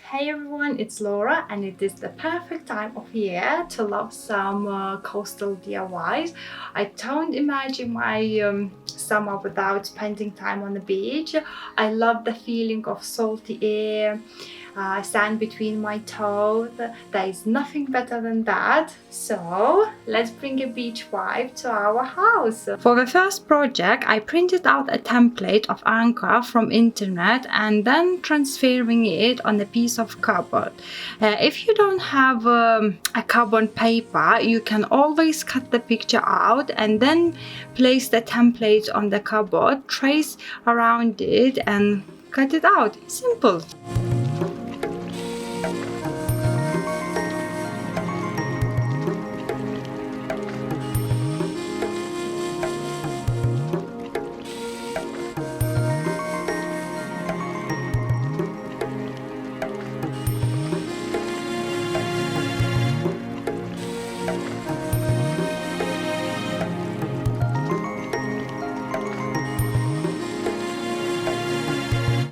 Hey everyone, it's Laura and it is the perfect time of year to love some coastal DIYs. I don't imagine my summer without spending time on the beach. I love the feeling of salty air, sand between my toes. There is nothing better than that. So let's bring a beach vibe to our house. For the first project, I printed out a template of anchor from internet and then transferring it on a piece of cardboard. If you don't have a carbon paper, you can always cut the picture out and then place the template on the cardboard, trace around it and cut it out. Simple.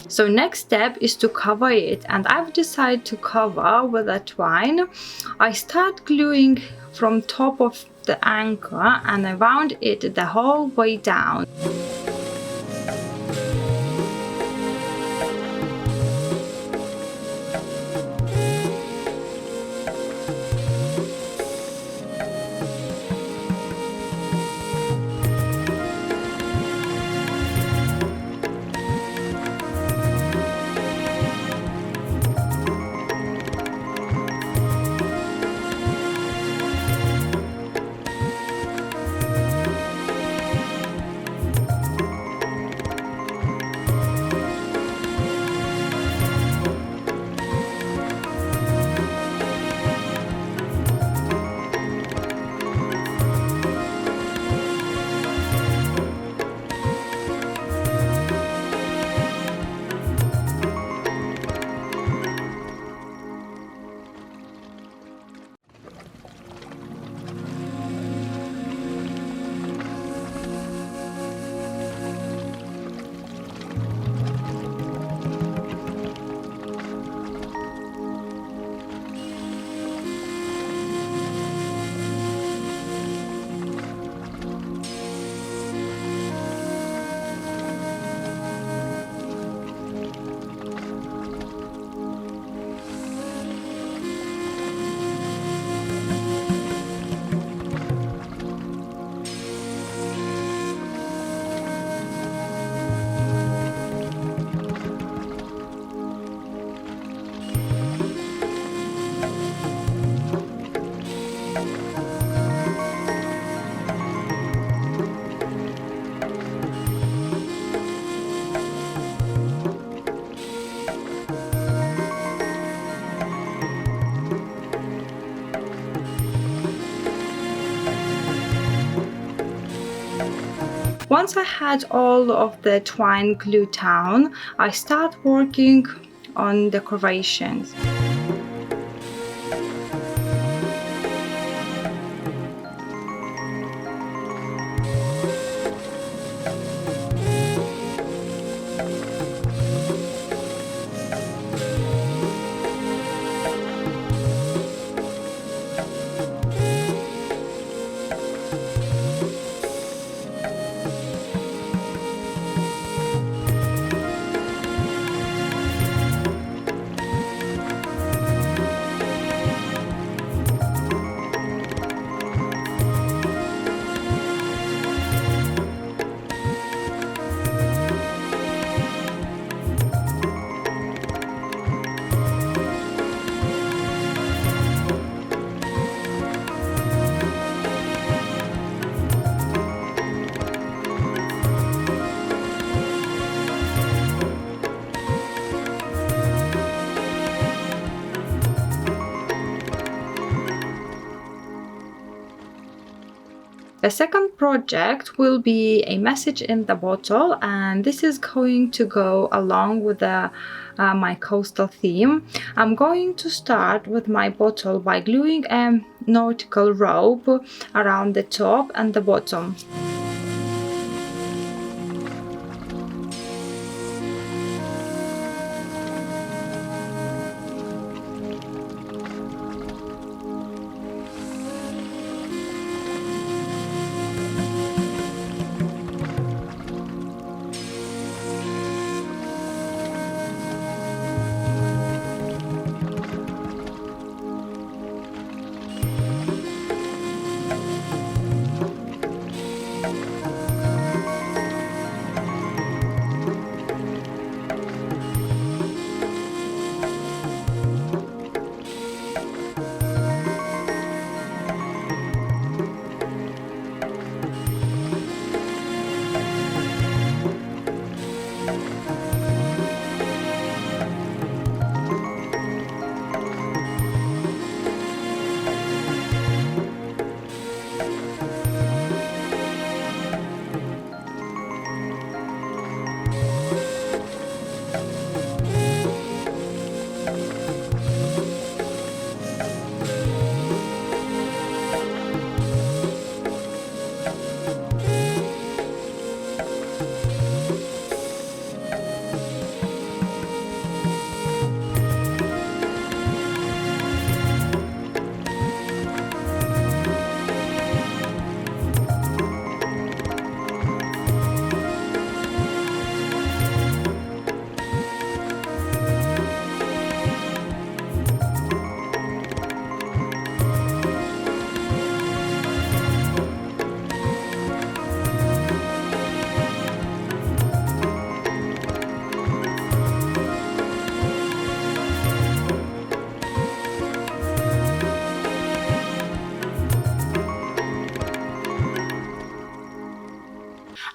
So next step is to cover it, and I've decided to cover with a twine. I start gluing from top of the anchor and I wound it the whole way down. Once I had all of the twine glued down, I start working on decorations. The second project will be a message in the bottle, and this is going to go along with my coastal theme. I'm going to start with my bottle by gluing a nautical rope around the top and the bottom.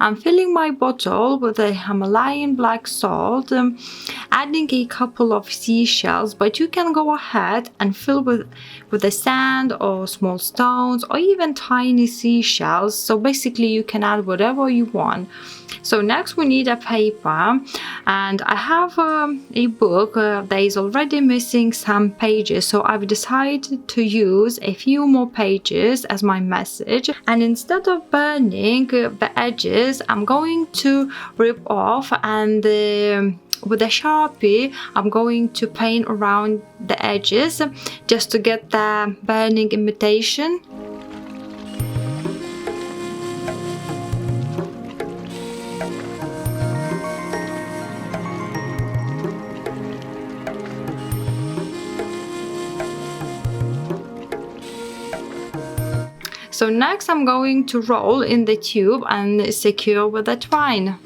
I'm filling my bottle with a Himalayan black salt, adding a couple of seashells, but you can go ahead and fill with the sand or small stones or even tiny seashells. So basically you can add whatever you want. So next we need a paper, and I have a book that is already missing some pages, so I've decided to use a few more pages as my message, and instead of burning the edges, I'm going to rip off, and with a Sharpie I'm going to paint around the edges just to get the burning imitation. So next I'm going to roll in the tube and secure with a twine.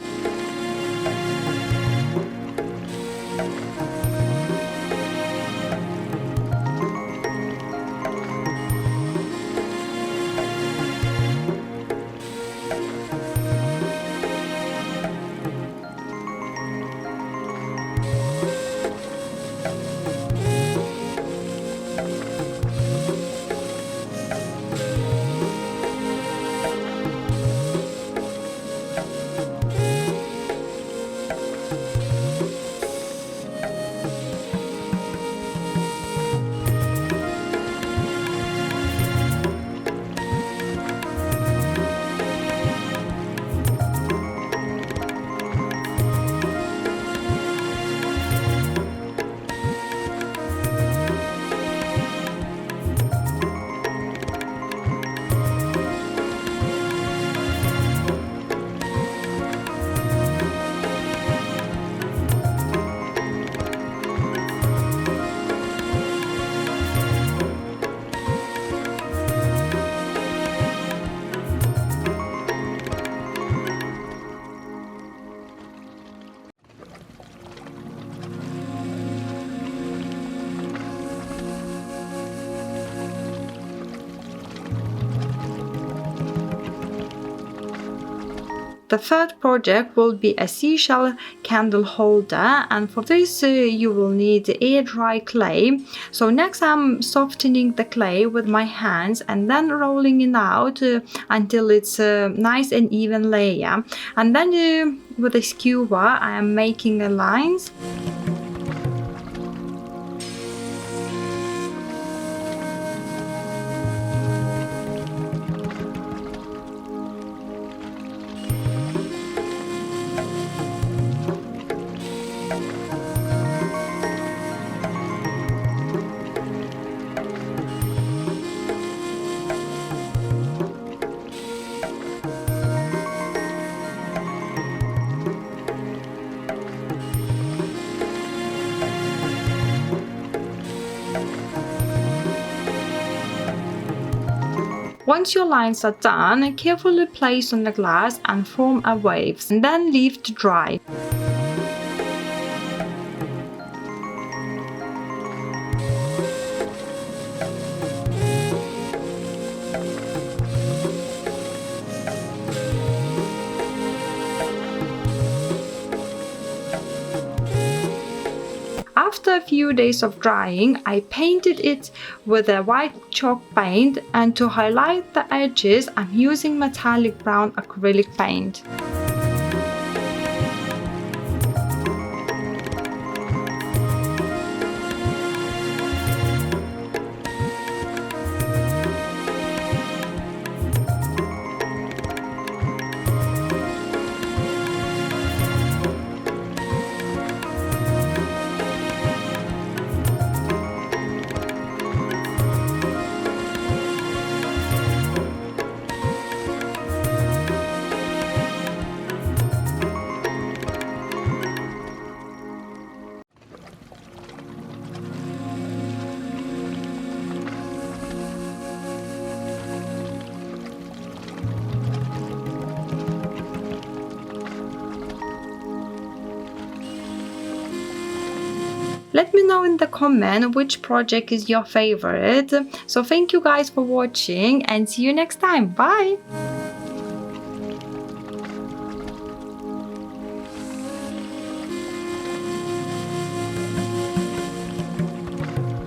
The third project will be a seashell candle holder, and for this you will need air dry clay. So next I'm softening the clay with my hands and then rolling it out until it's a nice and even layer, and then with a skewer I am making lines. Once your lines are done, carefully place on the glass and form a wave, and then leave to dry. After a few days of drying, I painted it with a white chalk paint, and to highlight the edges I'm using metallic brown acrylic paint. Let me know in the comment which project is your favorite. So thank you guys for watching and see you next time. Bye!